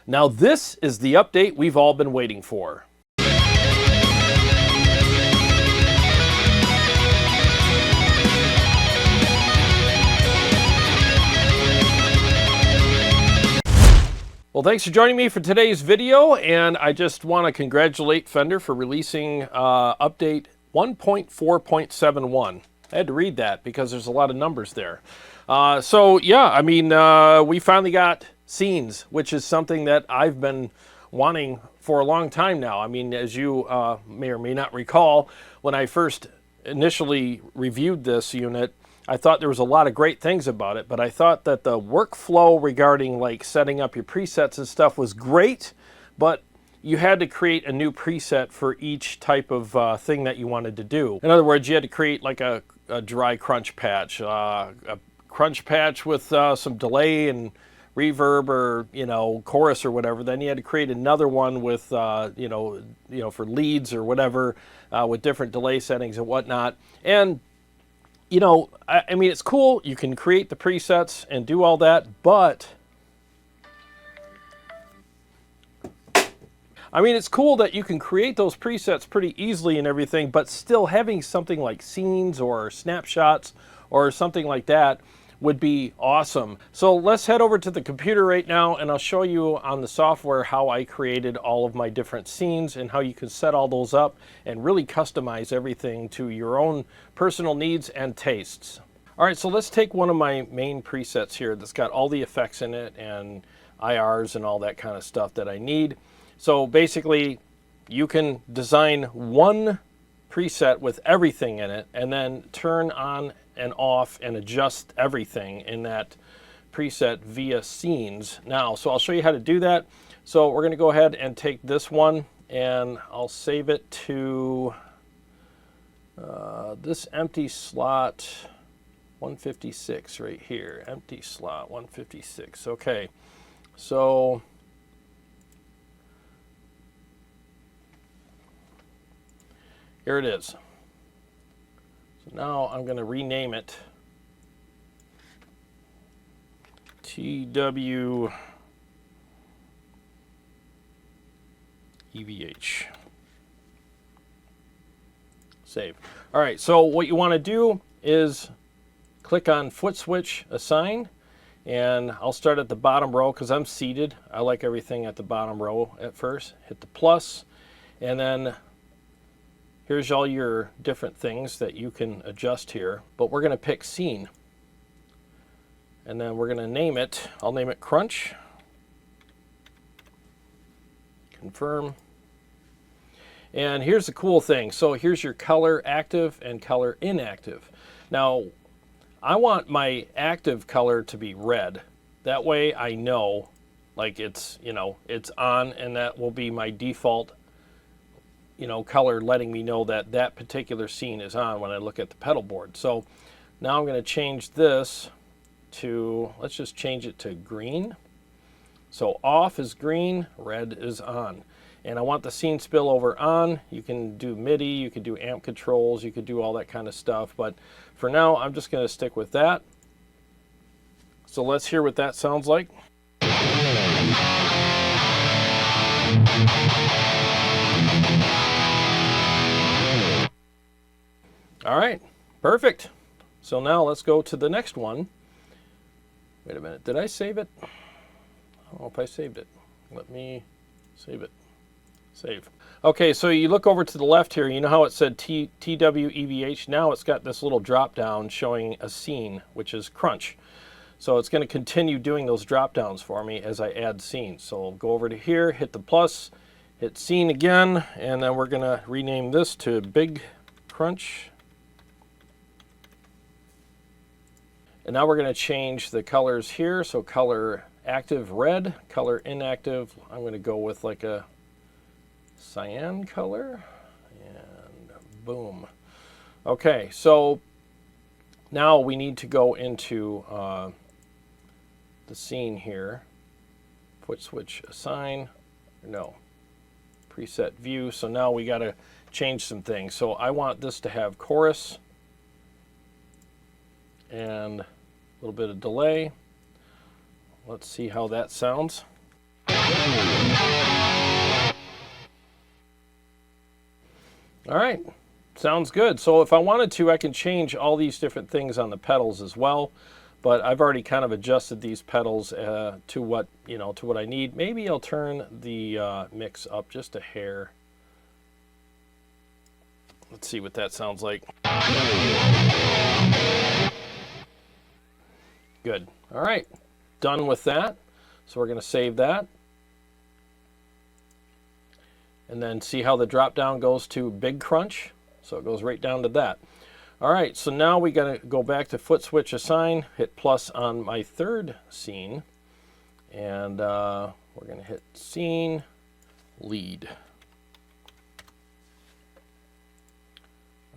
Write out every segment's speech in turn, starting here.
Now this is the update we've all been waiting for. Well, thanks for joining me for today's video, and I just want to congratulate Fender for releasing update 1.4.71. I had to read that because there's a lot of numbers there. So yeah, I mean, we finally got scenes, which is something that I've been wanting for a long time now. I mean, as you may or may not recall, when I first initially reviewed this unit, I thought there was a lot of great things about it, but I thought that the workflow regarding like setting up your presets and stuff was great, but you had to create a new preset for each type of thing that you wanted to do. In other words, you had to create like a dry crunch patch, a crunch patch with some delay and reverb, or chorus or whatever. Then you had to create another one with for leads or whatever, with different delay settings and whatnot. And I mean, it's cool. You can create the presets and do all that, but I mean, it's cool that you can create those presets pretty easily and everything, but still having something like scenes or snapshots or something like that would be awesome. So let's head over to the computer right now, and I'll show you on the software how I created all of my different scenes and how you can set all those up and really customize everything to your own personal needs and tastes. All right, so let's take one of my main presets here that's got all the effects in it and IRs and all that kind of stuff that I need. So basically, you can design one preset with everything in it and then turn on and off and adjust everything in that preset via scenes now. So I'll show you how to do that. So we're going to go ahead and take this one, and I'll save it to this empty slot 156 right here. Empty slot 156. Okay, so here it is. So now I'm going to rename it TW EVH. Save. All right, so what you want to do is click on foot switch assign, and I'll start at the bottom row because I'm seated. I like everything at the bottom row at first. Hit the plus, and then here's all your different things that you can adjust here, but we're going to pick scene. And then we're going to name it, I'll name it Crunch. Confirm. And here's the cool thing. So here's your color active and color inactive. Now, I want my active color to be red. That way I know, like it's on, and that will be my default color, letting me know that that particular scene is on when I look at the pedal board. So now I'm going to change this to, let's just change it to green. So off is green, red is on. And I want the scene spillover on. You can do MIDI, you can do amp controls, you can do all that kind of stuff. But for now, I'm just going to stick with that. So let's hear what that sounds like. All right, perfect. So now let's go to the next one. Wait a minute, did I save it? I don't know if I saved it. Let me save it. Save. Okay, so you look over to the left here, you know how it said TWEVH? Now it's got this little drop down showing a scene, which is Crunch. So it's going to continue doing those drop downs for me as I add scenes. So I'll go over to here, hit the plus, hit scene again, and then we're going to rename this to Big Crunch. And now we're going to change the colors here. So color active red, color inactive, I'm going to go with like a cyan color, and boom. Okay, so now we need to go into the scene here. Foot switch assign, no, preset view. So now we got to change some things. So I want this to have chorus and a little bit of delay. Let's see how that sounds. All right, sounds good. So if I wanted to, I can change all these different things on the pedals as well, but I've already kind of adjusted these pedals to what, to what I need. Maybe I'll turn the mix up just a hair. Let's see what that sounds like. Good. All right, done with that. So we're going to save that. And then see how the drop down goes to big crunch. So it goes right down to that. All right, so now we got to go back to foot switch assign, hit plus on my third scene, and we're going to hit scene, lead.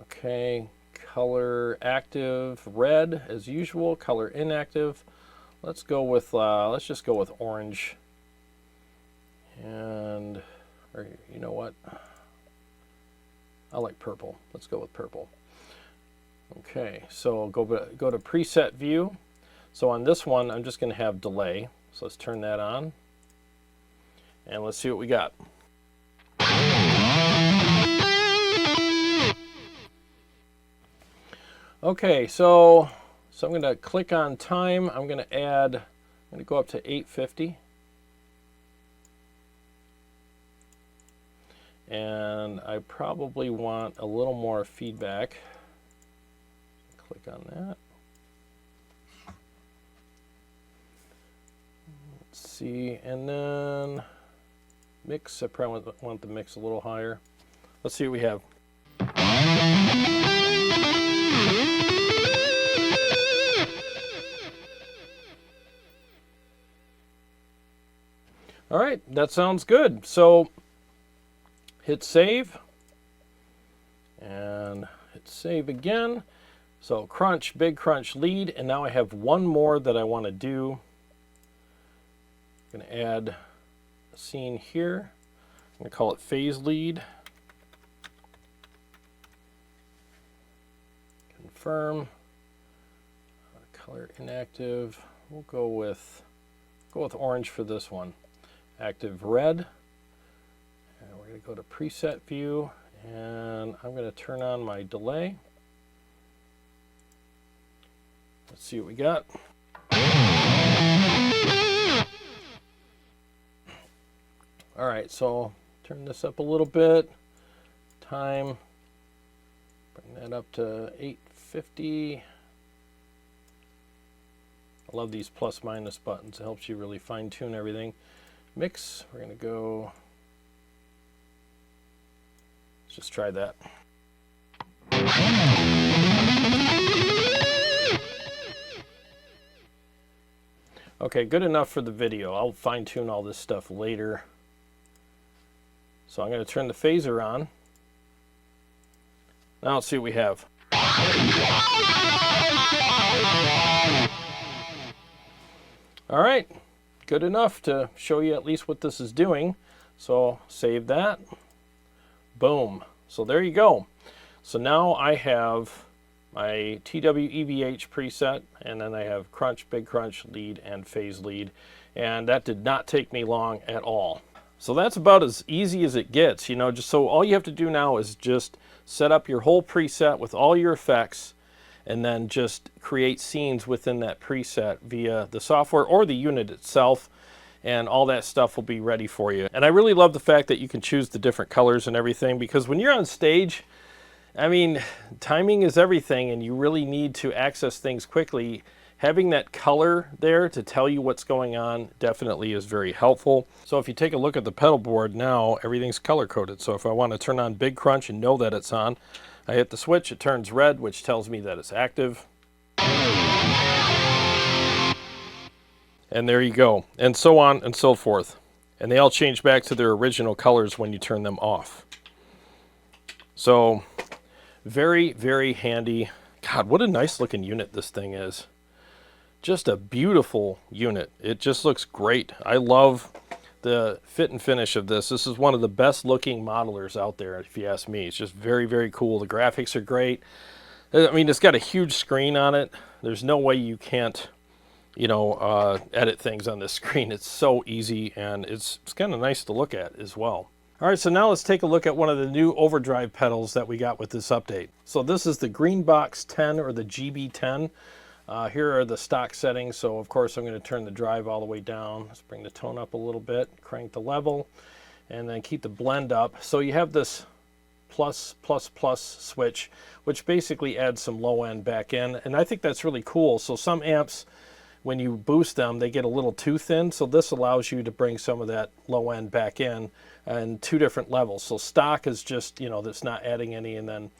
Okay, color active, red as usual, color inactive. Let's go with, let's just go with orange. And, or you know what? I like purple. Let's go with purple. Okay, so go to preset view. So on this one, I'm just going to have delay. So let's turn that on. And let's see what we got. Okay, so I'm going to click on time. I'm going to go up to 850. And I probably want a little more feedback. Click on that. Let's see, and then mix. I probably want the mix a little higher. Let's see what we have. All right, that sounds good. So hit save and hit save again. So crunch, big crunch, lead, and now I have one more that I want to do. I'm going to add a scene here. I'm going to call it phase lead. Confirm. Color inactive. We'll go with orange for this one. Active red. And we're going to go to preset view, and I'm going to turn on my delay. Let's see what we got. All right, so turn this up a little bit. Time, bring that up to 850. I love these plus minus buttons. It helps you really fine tune everything. Mix, we're going to go, let's just try that. Okay, good enough for the video. I'll fine tune all this stuff later. So I'm going to turn the phaser on. Now let's see what we have. All right, good enough to show you at least what this is doing. So save that. Boom. So there you go. So now I have my TWEVH preset, and then I have crunch, big crunch, lead, and phase lead. And that did not take me long at all. So that's about as easy as it gets, just so all you have to do now is just set up your whole preset with all your effects, and then just create scenes within that preset via the software or the unit itself, and all that stuff will be ready for you. And I really love the fact that you can choose the different colors and everything, because when you're on stage, I mean, timing is everything, and you really need to access things quickly. Having that color there to tell you what's going on definitely is very helpful. So if you take a look at the pedal board now, everything's color coded. So if I want to turn on big crunch and know that it's on, I hit the switch, it turns red, which tells me that it's active. And there you go, and so on and so forth. And they all change back to their original colors when you turn them off. So very, very handy. God, what a nice looking unit this thing is. Just a beautiful unit. It just looks great. I love the fit and finish of this. This is one of the best looking modelers out there, if you ask me. It's just very, very cool. The graphics are great. I mean, it's got a huge screen on it. There's no way you can't edit things on this screen. It's so easy, and it's kind of nice to look at as well. All right, so now let's take a look at one of the new overdrive pedals that we got with this update. So this is the Greenbox 10 or the GB10. Here are the stock settings. So of course I'm going to turn the drive all the way down. Let's bring the tone up a little bit, crank the level, and then keep the blend up. So you have this plus switch, which basically adds some low end back in, and I think that's really cool. So some amps, when you boost them, they get a little too thin, so this allows you to bring some of that low end back in and 2 different levels. So stock is just, that's not adding any, and then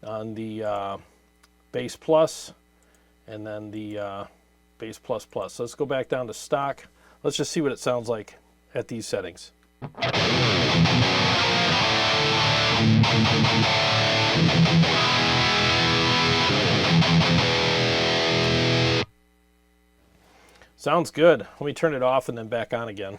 on the bass plus, and then the bass plus plus. So let's go back down to stock. Let's just see what it sounds like at these settings. Sounds good. Let me turn it off and then back on again.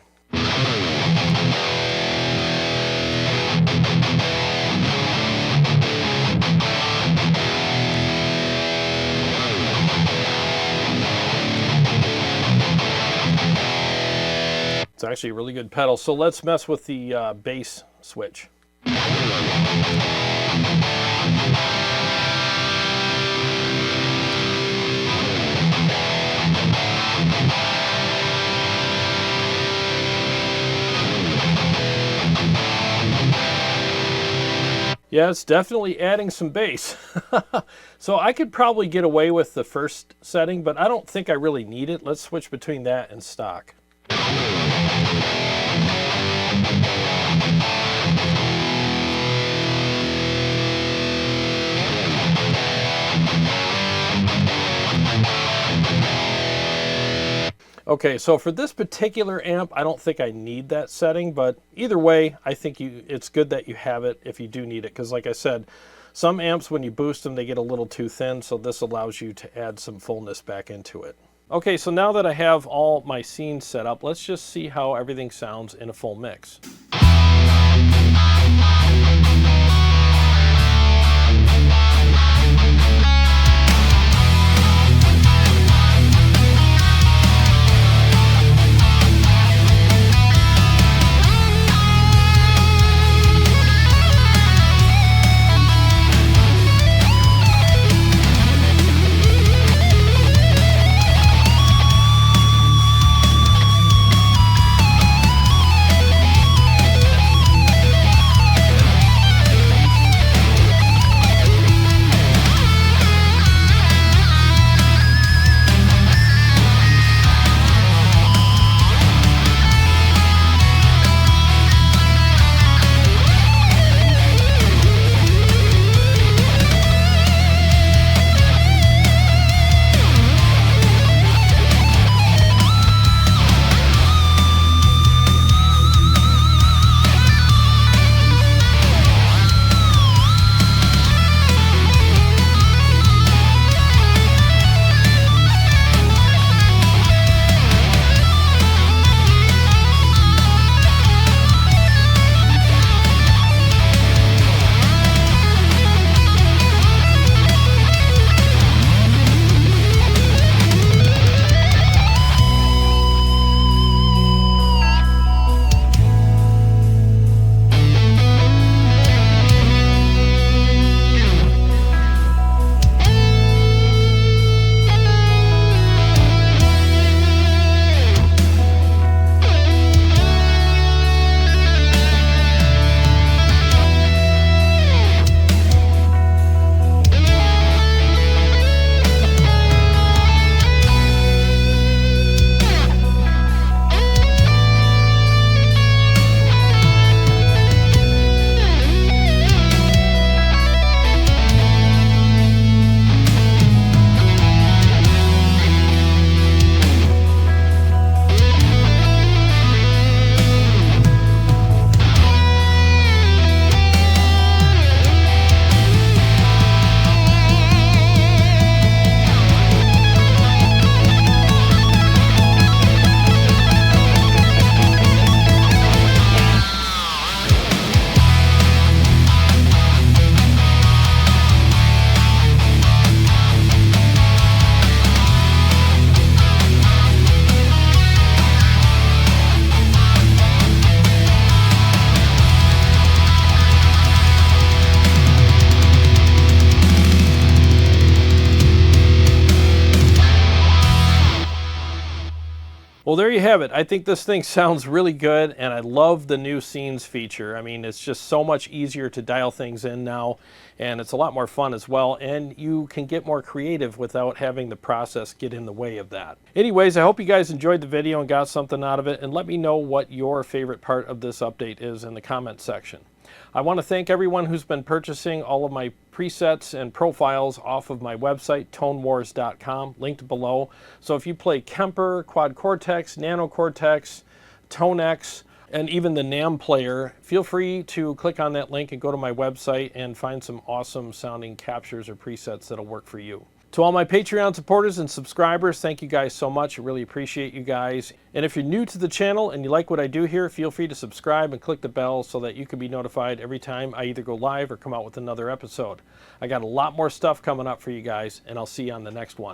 It's actually a really good pedal. So let's mess with the bass switch. Yeah, it's definitely adding some bass. So I could probably get away with the first setting, but I don't think I really need it. Let's switch between that and stock. Okay, so for this particular amp, I don't think I need that setting, but either way, I think it's good that you have it if you do need it, because like I said, some amps, when you boost them, they get a little too thin, so this allows you to add some fullness back into it. Okay, so now that I have all my scenes set up, let's just see how everything sounds in a full mix. Well, there you have it. I think this thing sounds really good, and I love the new scenes feature. I mean, it's just so much easier to dial things in now, and it's a lot more fun as well, and you can get more creative without having the process get in the way of that. Anyways, I hope you guys enjoyed the video and got something out of it, and let me know what your favorite part of this update is in the comment section. I want to thank everyone who's been purchasing all of my presets and profiles off of my website, tonewars.com, linked below. So if you play Kemper, Quad Cortex, Nano Cortex, TONEX, and even the NAMM player, feel free to click on that link and go to my website and find some awesome sounding captures or presets that'll work for you. To all my Patreon supporters and subscribers, thank you guys so much. I really appreciate you guys. And if you're new to the channel and you like what I do here, feel free to subscribe and click the bell so that you can be notified every time I either go live or come out with another episode. I got a lot more stuff coming up for you guys, and I'll see you on the next one.